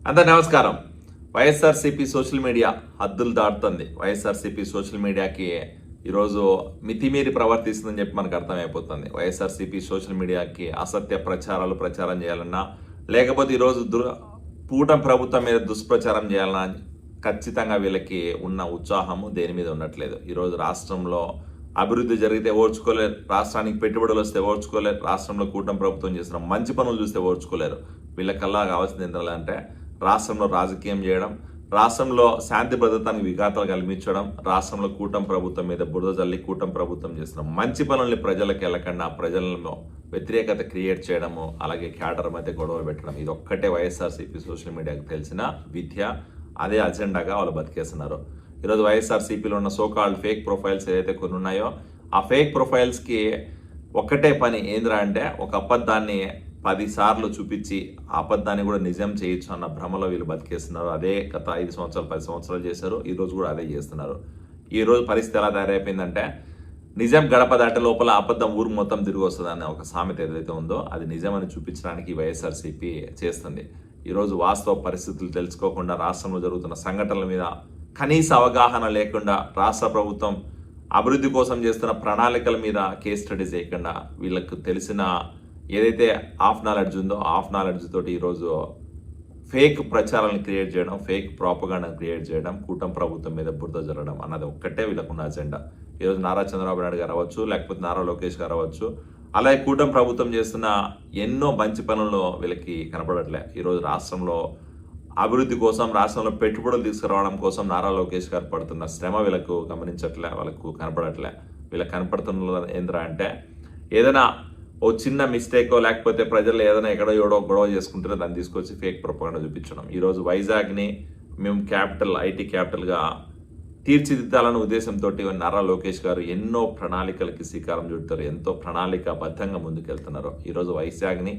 అందరు నమస్కారం. YSRCP social media హద్దులు దాటుతుంది. వైఎస్ఆర్సీపీ సోషల్ మీడియాకి ఈరోజు మితిమీరి ప్రవర్తిస్తుందని చెప్పి మనకు అర్థమైపోతుంది. వైఎస్ఆర్సీపీ సోషల్ మీడియాకి అసత్య ప్రచారాలు ప్రచారం చేయాలన్నా, లేకపోతే ఈరోజు కూటమి ప్రభుత్వం మీద దుష్ప్రచారం చేయాలన్నా ఖచ్చితంగా వీళ్ళకి ఉన్న ఉత్సాహము దేని మీద ఉండట్లేదు. ఈరోజు రాష్ట్రంలో అభివృద్ధి జరిగితే ఓర్చుకోలేరు, రాష్ట్రానికి పెట్టుబడులు వస్తే ఓర్చుకోలేరు, రాష్ట్రంలో కూటమి ప్రభుత్వం చేసిన మంచి పనులు చూస్తే ఓర్చుకోలేరు. వీళ్ళకల్లా కావాల్సింది ఏంటంటే రాష్ట్రంలో రాజకీయం చేయడం, రాష్ట్రంలో శాంతి భద్రతానికి విఘాతాలు కల్పించడం, రాష్ట్రంలో కూటమి ప్రభుత్వం మీద బురద జల్లి కూటమి ప్రభుత్వం చేసిన మంచి పనుల్ని ప్రజలకు వెళ్ళకుండా ప్రజలను వ్యతిరేకత క్రియేట్ చేయడము, అలాగే క్యాడర్ మధ్య గొడవలు పెట్టడం, ఇది ఒక్కటే వైఎస్ఆర్సీపీ సోషల్ మీడియాకు తెలిసిన విద్య. అదే అజెండాగా వాళ్ళు బతికేస్తున్నారు. ఈరోజు వైఎస్ఆర్సీపీలో ఉన్న సోకాల్డ్ ఫేక్ ప్రొఫైల్స్ ఏదైతే కొన్ని ఉన్నాయో, ఆ ఫేక్ ప్రొఫైల్స్కి ఒక్కటే పని ఏంద్రా అంటే ఒక అబద్ధాన్ని 10 సార్లు చూపించి ఆ అబద్ధాన్ని కూడా నిజం చేయొచ్చు అన్న భ్రమలో వీళ్ళు బతికేస్తున్నారు. అదే గత 5 సంవత్సరాలు 10 సంవత్సరాలు చేశారు. ఈరోజు కూడా అదే చేస్తున్నారు. ఈరోజు పరిస్థితి ఎలా తయారైపోయిందంటే నిజం గడప దాటే లోపల అబద్ధం ఊరు మొత్తం తిరిగి వస్తుంది అనే ఒక సామెత ఏదైతే ఉందో అది నిజమని చూపించడానికి వైఎస్ఆర్సీపీ చేస్తుంది. ఈరోజు వాస్తవ పరిస్థితులు తెలుసుకోకుండా రాష్ట్రంలో జరుగుతున్న సంఘటనల మీద కనీస అవగాహన లేకుండా రాష్ట్ర ప్రభుత్వం అభివృద్ధి కోసం చేస్తున్న ప్రణాళికల మీద కేస్ స్టడీ చేయకుండా వీళ్ళకు తెలిసిన ఏదైతే హాఫ్ నాలెడ్జ్ ఉందో హాఫ్ నాలెడ్జ్ తోటి ఈరోజు ఫేక్ ప్రచారాలను క్రియేట్ చేయడం, ఫేక్ ప్రాపగాండాను క్రియేట్ చేయడం, కూటమి ప్రభుత్వం మీద బురద జరగడం అన్నది ఒక్కటే వీళ్ళకున్న అజెండా. ఈరోజు నారా చంద్రబాబు నాయుడు గారు అవ్వచ్చు, లేకపోతే నారా లోకేష్ గారు అవ్వచ్చు, అలాగే కూటమి ప్రభుత్వం చేస్తున్న ఎన్నో మంచి పనులు వీళ్ళకి కనపడట్లే. ఈరోజు రాష్ట్రంలో అభివృద్ధి కోసం, రాష్ట్రంలో పెట్టుబడులు తీసుకురావడం కోసం నారా లోకేష్ గారు పడుతున్న శ్రమ వీళ్ళకు గమనించట్లే, వాళ్ళకు కనపడట్లే. వీళ్ళకి కనపడుతున్న ఏంద్రా అంటే ఏదైనా ఓ చిన్న మిస్టేకో లేకపోతే ప్రజలు ఏదైనా ఎక్కడో ఏడో గొడవ చేసుకుంటారో దాన్ని తీసుకొచ్చి ఫేక్ ప్రొపగండా చూపించడం. ఈరోజు వైజాగ్ని మేము ఐటీ క్యాపిటల్గా తీర్చిదిద్దాలన్న ఉద్దేశంతో నారా లోకేష్ గారు ఎన్నో ప్రణాళికలకి శ్రీకారం చుడతారు, ఎంతో ప్రణాళికాబద్ధంగా ముందుకెళ్తున్నారు. ఈరోజు వైజాగ్ని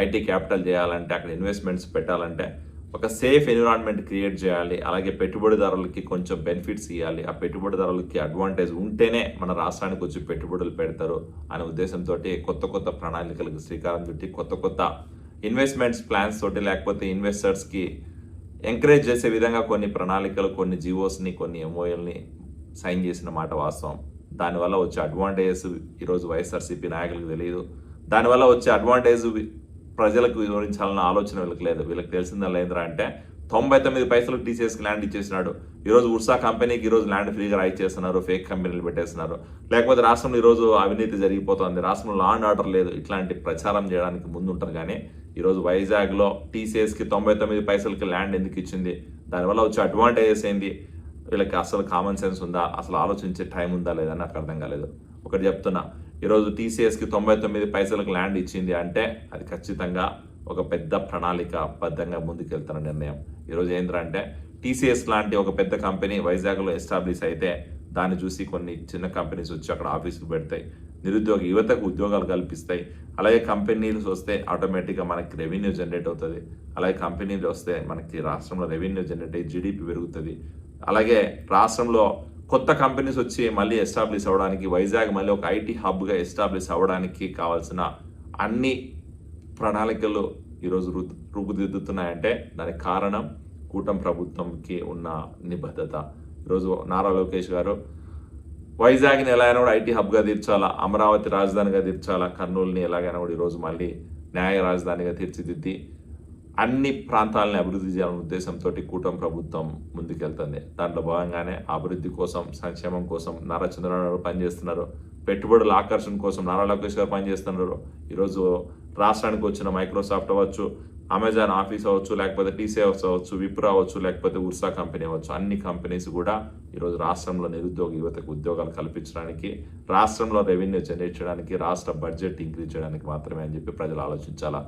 ఐటీ క్యాపిటల్ చేయాలంటే, అక్కడ ఇన్వెస్ట్మెంట్స్ పెట్టాలంటే ఒక సేఫ్ ఎన్విరాన్మెంట్ క్రియేట్ చేయాలి, అలాగే పెట్టుబడిదారులకి కొంచెం బెనిఫిట్స్ ఇవ్వాలి, ఆ పెట్టుబడిదారులకి అడ్వాంటేజ్ ఉంటేనే మన రాష్ట్రానికి వచ్చి పెట్టుబడులు పెడతారు అనే ఉద్దేశంతో కొత్త కొత్త ప్రణాళికలకు శ్రీకారం చుట్టి కొత్త కొత్త ఇన్వెస్ట్మెంట్స్ ప్లాన్స్ తోటి, లేకపోతే ఇన్వెస్టర్స్కి ఎంకరేజ్ చేసే విధంగా కొన్ని ప్రణాళికలు, కొన్ని జీవోస్ని, కొన్ని ఎంఓఎల్ని సైన్ చేసిన మాట వాస్తవం. దానివల్ల వచ్చే అడ్వాంటేజెస్ ఈరోజు వైఎస్ఆర్సీపీ నాయకులకు తెలియదు. దానివల్ల వచ్చే అడ్వాంటేజ్ ప్రజలకు వివరించాలన్న ఆలోచన వీళ్ళకి లేదు. వీళ్ళకి తెలిసిందల్లా ఏంద్రా అంటే 99 పైసలకు టీసీఎస్కి ల్యాండ్ ఇచ్చేసినాడు. ఈరోజు ఉర్సా కంపెనీకి ఈరోజు ల్యాండ్ ఫ్రీగా రైట్ చేస్తున్నారు, ఫేక్ కంపెనీలు పెట్టేస్తున్నారు. లేకపోతే రాష్ట్రంలో ఈరోజు అవినీతి జరిగిపోతుంది, రాష్ట్రంలో లా అండ్ ఆర్డర్ లేదు, ఇట్లాంటి ప్రచారం చేయడానికి ముందుంటారు. కానీ ఈరోజు వైజాగ్లో టీసీఎస్కి 99 పైసలకి ల్యాండ్ ఎందుకు ఇచ్చింది, దానివల్ల వచ్చే అడ్వాంటేజెస్ ఏంది, వీళ్ళకి అసలు కామన్ సెన్స్ ఉందా, అసలు ఆలోచించే టైం ఉందా లేదని నాకు అర్థం కాలేదు. ఒకటి చెప్తున్నా, ఈరోజు టీసీఎస్కి 99 పైసలకు ల్యాండ్ ఇచ్చింది అంటే అది ఖచ్చితంగా ఒక పెద్ద ప్రణాళికాబద్ధంగా ముందుకెళ్తున్న నిర్ణయం. ఈరోజు ఏంటంటే టీసీఎస్ లాంటి ఒక పెద్ద కంపెనీ వైజాగ్లో ఎస్టాబ్లిష్ అయితే దాన్ని చూసి కొన్ని చిన్న కంపెనీస్ వచ్చి అక్కడ ఆఫీసులు పెడతాయి, నిరుద్యోగ యువతకు ఉద్యోగాలు కల్పిస్తాయి. అలాగే కంపెనీలు వస్తే ఆటోమేటిక్గా మనకి రెవెన్యూ జనరేట్ అవుతుంది. అలాగే కంపెనీలు వస్తే మనకి రాష్ట్రంలో రెవెన్యూ జనరేట్ అయ్యి జీడీపీ పెరుగుతుంది. అలాగే రాష్ట్రంలో కొత్త కంపెనీస్ వచ్చి మళ్ళీ ఎస్టాబ్లిష్ అవ్వడానికి, వైజాగ్ మళ్ళీ ఒక ఐటీ హబ్గా ఎస్టాబ్లిష్ అవ్వడానికి కావాల్సిన అన్ని ప్రణాళికలు ఈరోజు రూపుదిద్దుతున్నాయంటే దానికి కారణం కూటమి ప్రభుత్వంకి ఉన్న నిబద్ధత. ఈరోజు నారా లోకేష్ గారు వైజాగ్ని ఎలాగైనా కూడా ఐటీ హబ్గా తీర్చాలా, అమరావతి రాజధానిగా తీర్చాలా, కర్నూలుని ఎలాగైనా కూడా ఈరోజు మళ్ళీ న్యాయ రాజధానిగా తీర్చిదిద్ది అన్ని ప్రాంతాలని అభివృద్ధి చేయాలనే ఉద్దేశంతో కూటమి ప్రభుత్వం ముందుకెళ్తుంది. దాంట్లో భాగంగానే అభివృద్ధి కోసం, సంక్షేమం కోసం నారా చంద్రబాబు నాయుడు పనిచేస్తున్నారు, పెట్టుబడుల ఆకర్షణ కోసం నారా లోకేష్ గారు పనిచేస్తున్నారు. ఈరోజు రాష్ట్రానికి వచ్చిన మైక్రోసాఫ్ట్ అవ్వచ్చు, అమెజాన్ ఆఫీస్ అవ్వచ్చు, లేకపోతే టీసీఎస్ అవ్వచ్చు, విప్రో అవ్వచ్చు, లేకపోతే ఉర్సా కంపెనీ అవ్వచ్చు, అన్ని కంపెనీస్ కూడా ఈరోజు రాష్ట్రంలో నిరుద్యోగ యువతకు ఉద్యోగాలు కల్పించడానికి, రాష్ట్రంలో రెవెన్యూ జనరేట్ చేయడానికి, రాష్ట్ర బడ్జెట్ ఇంక్రీజ్ చేయడానికి మాత్రమే అని చెప్పి ప్రజలు ఆలోచించాలా.